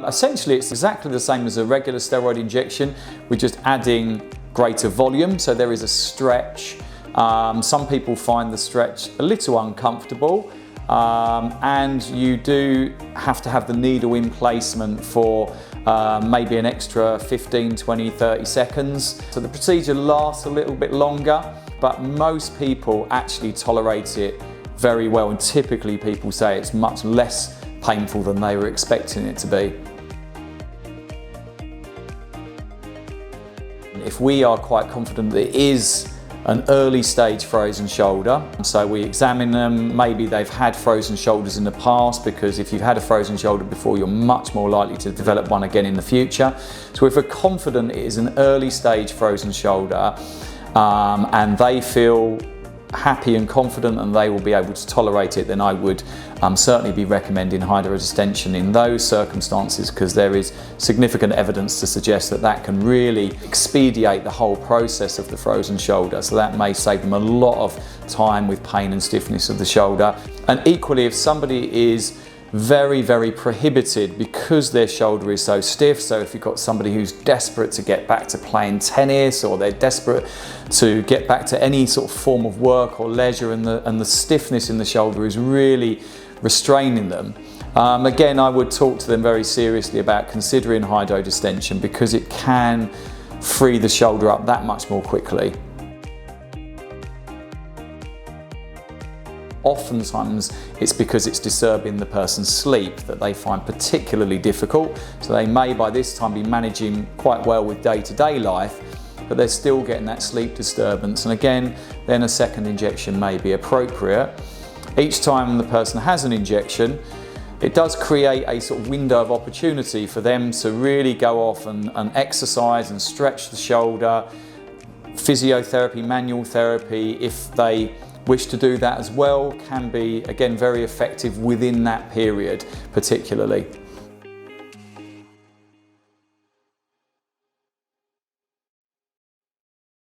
Essentially, it's exactly the same as a regular steroid injection. We're just adding greater volume, so there is a stretch. Some people find the stretch a little uncomfortable, and you do have to have the needle in placement for maybe an extra 15, 20, 30 seconds. So the procedure lasts a little bit longer, but most people actually tolerate it very well, and typically people say it's much less painful than they were expecting it to be. If we are quite confident that it is an early stage frozen shoulder, so we examine them, maybe they've had frozen shoulders in the past, because if you've had a frozen shoulder before, you're much more likely to develop one again in the future. So if we're confident it is an early stage frozen shoulder, and they feel happy and confident and they will be able to tolerate it, then I would certainly be recommending hydrodistention in those circumstances, because there is significant evidence to suggest that that can really expedite the whole process of the frozen shoulder. So that may save them a lot of time with pain and stiffness of the shoulder. And equally, if somebody is very, very prohibited because their shoulder is so stiff, so if you've got somebody who's desperate to get back to playing tennis, or they're desperate to get back to any sort of form of work or leisure, and the stiffness in the shoulder is really restraining them, again, I would talk to them very seriously about considering hydrodistention, because it can free the shoulder up that much more quickly. Oftentimes it's because it's disturbing the person's sleep that they find particularly difficult. So they may by this time be managing quite well with day-to-day life, but they're still getting that sleep disturbance. And again, then a second injection may be appropriate. Each time the person has an injection, it does create a sort of window of opportunity for them to really go off and exercise and stretch the shoulder. Physiotherapy, manual therapy, if they wish to do that as well, can be again very effective within that period particularly.